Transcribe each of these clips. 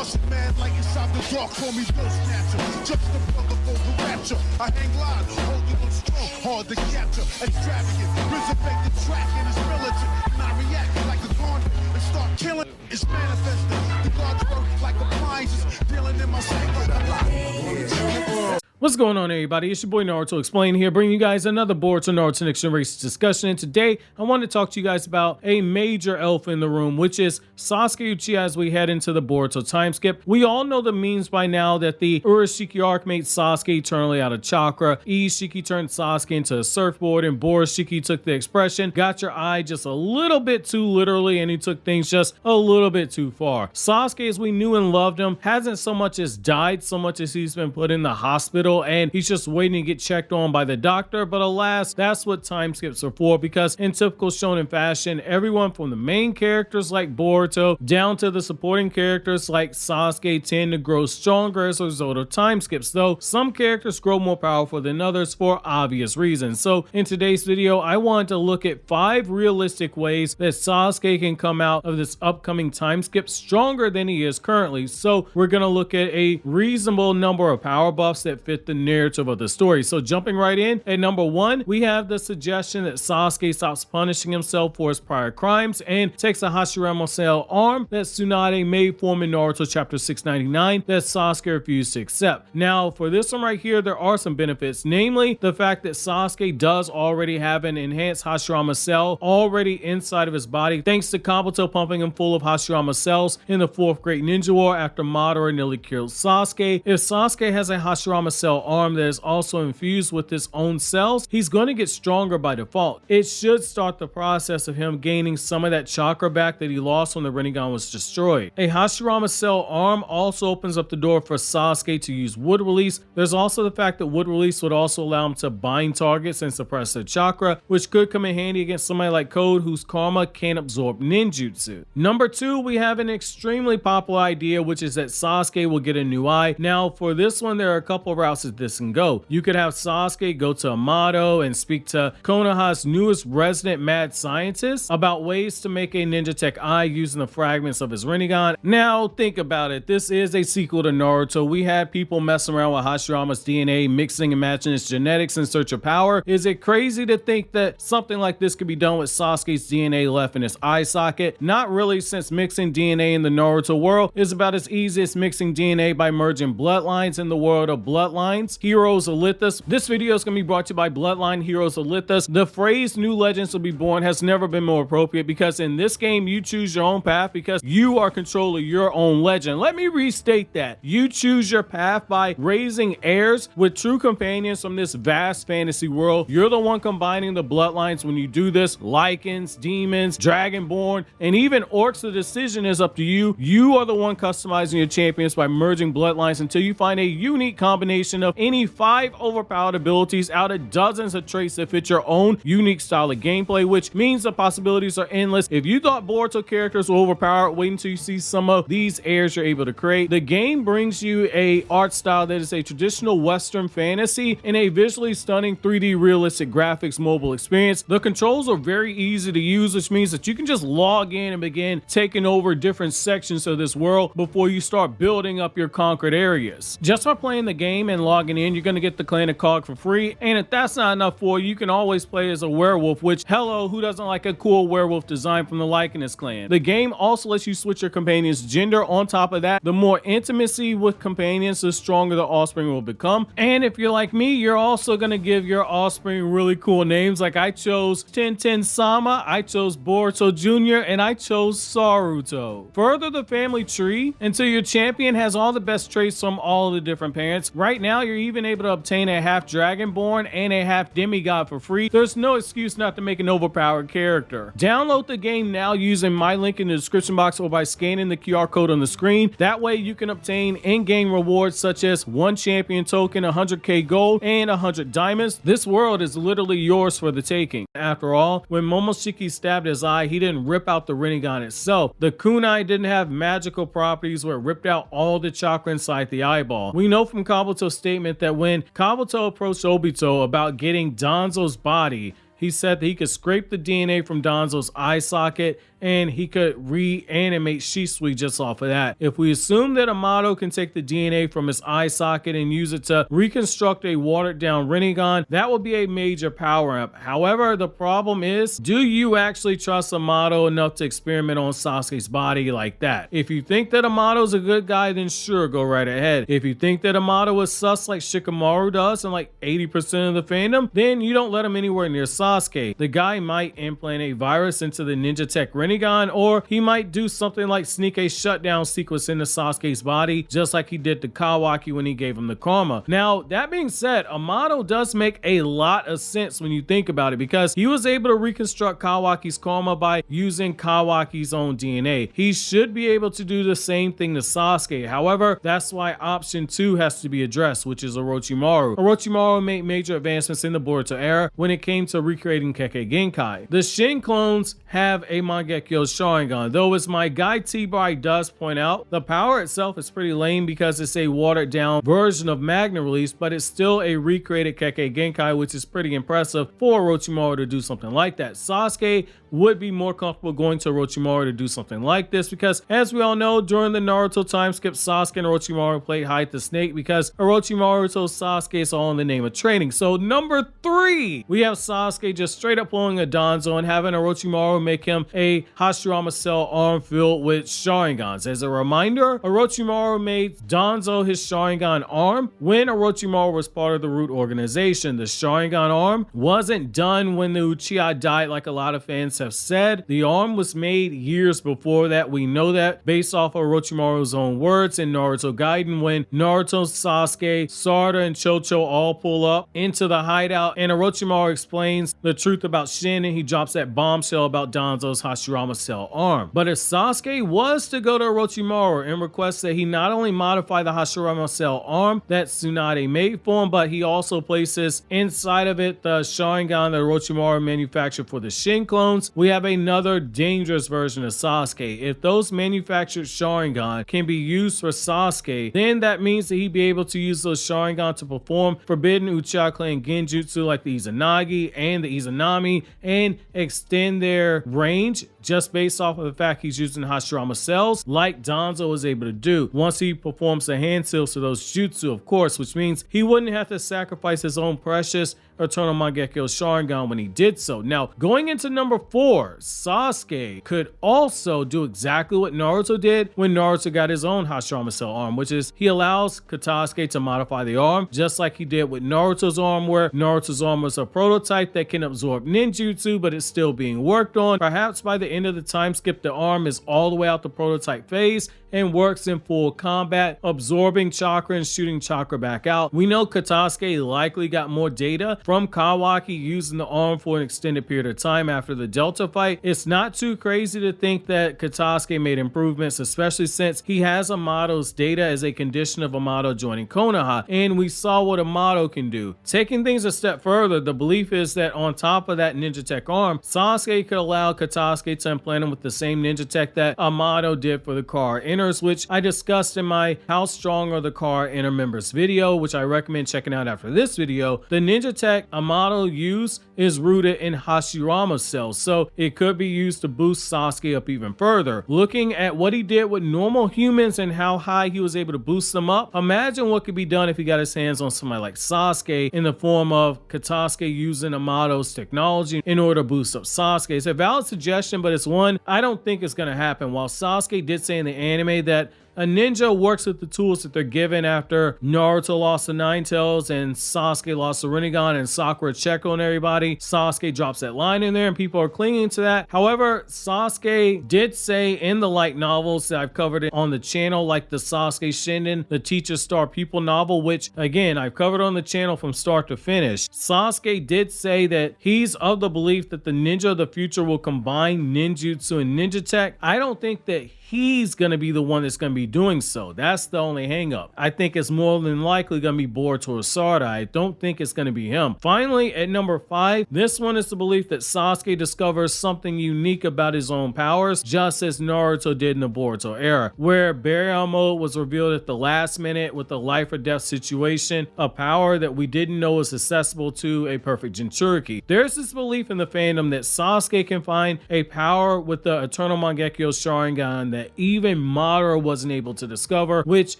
Russian man like inside the dark, call me Bill Snatcher. Just the brother for the rapture. I hang live, holding on strong, hard to capture. Extravagant, resurrect the track and it's militant. And I react like a garden and start killing. It's manifesting. The God's work like appliances, dealing in my sight like a lot. What's going on, everybody? It's your boy Naruto Explain here, bringing you guys another Boruto Naruto Next Generations discussion. And today, I want to talk to you guys about a major elephant in the room, which is Sasuke Uchiha as we head into the Boruto time skip. We all know the memes by now that the Orochimaru arc made Sasuke eternally out of chakra. Ishiki turned Sasuke into a surfboard, and Borushiki took the expression, got your eye just a little bit too literally, and he took things just a little bit too far. Sasuke, as we knew and loved him, hasn't so much as died so much as he's been put in the hospital, and he's just waiting to get checked on by the doctor. But alas, that's what time skips are for, because in typical shonen fashion, everyone from the main characters like Boruto down to the supporting characters like Sasuke tend to grow stronger as a result of time skips, though some characters grow more powerful than others for obvious reasons. So in today's video, I wanted to look at 5 realistic ways that Sasuke can come out of this upcoming time skip stronger than he is currently. So we're going to look at a reasonable number of power buffs that fit the narrative of the story. So jumping right in, at number 1, we have the suggestion that Sasuke stops punishing himself for his prior crimes and takes a Hashirama cell arm that Tsunade made for him in Naruto chapter 699 that Sasuke refused to accept. Now for this one right here, there are some benefits, namely the fact that Sasuke does already have an enhanced Hashirama cell already inside of his body, thanks to Kabuto pumping him full of Hashirama cells in the 4th Great Ninja War after Madara nearly killed Sasuke. If Sasuke has a Hashirama cell arm that is also infused with his own cells, he's going to get stronger by default. It should start the process of him gaining some of that chakra back that he lost when the Rinnegan was destroyed. A Hashirama cell arm also opens up the door for Sasuke to use wood release. There's also the fact that wood release would also allow him to bind targets and suppress their chakra, which could come in handy against somebody like Code, whose karma can absorb ninjutsu. Number 2, we have an extremely popular idea, which is that Sasuke will get a new eye. Now for this one, there are a couple of routes that this can go. You could have Sasuke go to Amato and speak to Konoha's newest resident mad scientist about ways to make a ninja tech eye using the fragments of his Rinnegan. Now think about it, this is a sequel to Naruto. We had people messing around with Hashirama's DNA, mixing and matching his genetics in search of power. Is it crazy to think that something like this could be done with Sasuke's DNA left in his eye socket? Not really, since mixing DNA in the Naruto world is about as easy as mixing DNA by merging bloodlines in the world of bloodlines. Heroes Alithus. This video is going to be brought to you by Bloodline Heroes Alithus. The phrase new legends will be born has never been more appropriate, because in this game you choose your own path because you are control of your own legend. Let me restate that. You choose your path by raising heirs with true companions from this vast fantasy world. You're the one combining the bloodlines when you do this. Lycans, demons, dragonborn, and even orcs. The decision is up to you. You are the one customizing your champions by merging bloodlines until you find a unique combination of any 5 overpowered abilities out of dozens of traits that fit your own unique style of gameplay, which means the possibilities are endless. If you thought Boruto characters were overpowered, wait until you see some of these heirs you're able to create. The game brings you a art style that is a traditional Western fantasy in a visually stunning 3D realistic graphics mobile experience. The controls are very easy to use, which means that you can just log in and begin taking over different sections of this world before you start building up your conquered areas. Just by playing the game and logging in, you're going to get the clan of Cog for free, and if that's not enough for you, you can always play as a werewolf, which, hello, who doesn't like a cool werewolf design from the Lycanus clan? The game also lets you switch your companion's gender. On top of that, the more intimacy with companions, the stronger the offspring will become. And if you're like me, you're also going to give your offspring really cool names. Like I chose Tenten Sama, I chose Boruto Jr., and I chose Saruto. Further the family tree until your champion has all the best traits from all of the different parents. Right now, you're even able to obtain a half dragonborn and a half demigod for free. There's no excuse not to make an overpowered character. Download the game now using my link in the description box or by scanning the QR code on the screen. That way you can obtain in-game rewards such as 1 champion token, 100k gold, and 100 diamonds. This world is literally yours for the taking. After all, when Momoshiki stabbed his eye, he didn't rip out the Rinnegan itself. The kunai didn't have magical properties where it ripped out all the chakra inside the eyeball. We know from Kabuto's statement that when Kabuto approached Obito about getting Danzo's body, he said that he could scrape the DNA from Danzo's eye socket and he could reanimate Shisui just off of that. If we assume that Amato can take the DNA from his eye socket and use it to reconstruct a watered down Rinnegan, that would be a major power up. However, the problem is, do you actually trust Amato enough to experiment on Sasuke's body like that? If you think that Amato's a good guy, then sure, go right ahead. If you think that Amato is sus like Shikamaru does and like 80% of the fandom, then you don't let him anywhere near Sasuke. The guy might implant a virus into the ninja tech Rinnegan, or he might do something like sneak a shutdown sequence into Sasuke's body, just like he did to Kawaki when he gave him the karma. Now, that being said, Amato does make a lot of sense when you think about it, because he was able to reconstruct Kawaki's karma by using Kawaki's own DNA. He should be able to do the same thing to Sasuke. However, that's why option 2 has to be addressed, which is Orochimaru. Orochimaru made major advancements in the Boruto era when it came to recreating Kekkei Genkai. The Shin clones have a Mangekyo Sharingan, though as my guy T-Bry does point out, the power itself is pretty lame because it's a watered down version of Magna Release, but it's still a recreated Kekkei Genkai, which is pretty impressive for Orochimaru to do something like that. Sasuke would be more comfortable going to Orochimaru to do something like this because, as we all know, during the Naruto time skip, Sasuke and Orochimaru played hide the snake because Orochimaru told Sasuke it's all in the name of training. So number 3, we have Sasuke just straight up pulling a Danzo and having Orochimaru make him a Hashirama Cell arm filled with Sharingans. As a reminder, Orochimaru made Danzo his Sharingan arm when Orochimaru was part of the Root organization. The Sharingan arm wasn't done when the Uchiha died like a lot of fans have said. The arm was made years before that. We know that based off of Orochimaru's own words in Naruto Gaiden when Naruto, Sasuke, Sarada, and Chocho all pull up into the hideout and Orochimaru explains the truth about Shin and he drops that bombshell about Danzo's Hashirama Cell arm. But if Sasuke was to go to Orochimaru and request that he not only modify the Hashirama Cell arm that Tsunade made for him, but he also places inside of it the Sharingan that Orochimaru manufactured for the Shin clones, we have another dangerous version of Sasuke. If those manufactured Sharingan can be used for Sasuke, then that means that he'd be able to use those Sharingan to perform forbidden Uchiha clan genjutsu like the Izanagi and the Izanami and extend their range just based off of the fact he's using Hashirama cells like Danzo was able to do once he performs the hand seals to those jutsu, of course, which means he wouldn't have to sacrifice his own precious Eternal Mangekyo Sharingan when he did so. Now, going into number 4, Sasuke could also do exactly what Naruto did when Naruto got his own Hashirama Cell arm, which is he allows Katasuke to modify the arm, just like he did with Naruto's arm, where Naruto's arm was a prototype that can absorb ninjutsu, but it's still being worked on. Perhaps by the end of the time skip, the arm is all the way out the prototype phase and works in full combat, absorbing chakra and shooting chakra back out. We know Katasuke likely got more data from Kawaki using the arm for an extended period of time after the Delta fight. It's not too crazy to think that Katasuke made improvements, especially since he has Amato's data as a condition of Amato joining Konoha, and we saw what Amato can do. Taking things a step further, the belief is that on top of that ninja tech arm, Sasuke could allow Katasuke to implant him with the same ninja tech that Amato did for the Car Inners, which I discussed in my How Strong Are the Car Inner Members video, which I recommend checking out after this video. The ninja tech Amato used is rooted in Hashirama cells, so it could be used to boost Sasuke up even further. Looking at what he did with normal humans and how high he was able to boost them up, imagine what could be done if he got his hands on somebody like Sasuke in the form of Katasuke using Amato's technology in order to boost up Sasuke. It's a valid suggestion, but it's one I don't think is going to happen. While Sasuke did say in the anime that a ninja works with the tools that they're given after Naruto lost the Nine Tails and Sasuke lost the Rinnegan and Sakura checked on everybody. Sasuke drops that line in there and people are clinging to that. However, Sasuke did say in the light novels that I've covered it on the channel, like the Sasuke Shinden, the Teacher Star Pupil novel, which again, I've covered on the channel from start to finish. Sasuke did say that he's of the belief that the ninja of the future will combine ninjutsu and ninja tech. I don't think that he's going to be the one that's going to be be doing so. That's the only hang up. I think it's more than likely going to be Boruto or Sarada. I don't think it's going to be him. Finally, at number 5, this one is the belief that Sasuke discovers something unique about his own powers, just as Naruto did in the Boruto era, where burial mode was revealed at the last minute with a life or death situation, a power that we didn't know was accessible to a perfect Jinchuriki. There's this belief in the fandom that Sasuke can find a power with the Eternal Mangekyo Sharingan that even Madara wasn't able to discover, which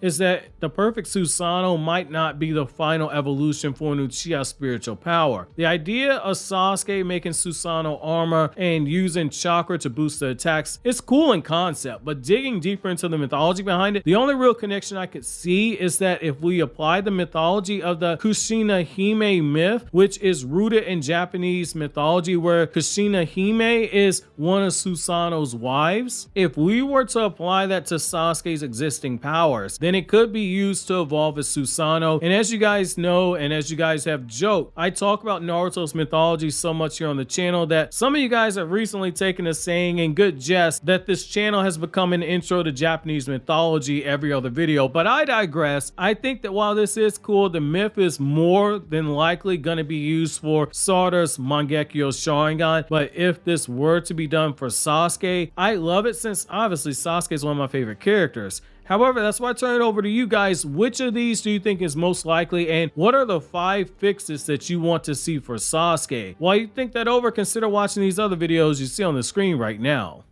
is that the perfect Susanoo might not be the final evolution for an Uchiha spiritual power. The idea of Sasuke making Susanoo armor and using chakra to boost the attacks is cool in concept, but digging deeper into the mythology behind it, the only real connection I could see is that if we apply the mythology of the Kushina Hime myth, which is rooted in Japanese mythology where Kushina Hime is one of Susanoo's wives, if we were to apply that to Sasuke's existing powers, then it could be used to evolve as Susanoo. And as you guys know, and as you guys have joked, I talk about Naruto's mythology so much here on the channel that some of you guys have recently taken a saying in good jest that this channel has become an intro to Japanese mythology every other video, but I digress. I think that while this is cool, the myth is more than likely going to be used for Sarada's Mangekyo Sharingan, but if this were to be done for Sasuke, I love it since obviously Sasuke is one of my favorite characters. However, that's why I turn it over to you guys. Which of these do you think is most likely, and what are the 5 fixes that you want to see for Sasuke? While you think that over, consider watching these other videos you see on the screen right now.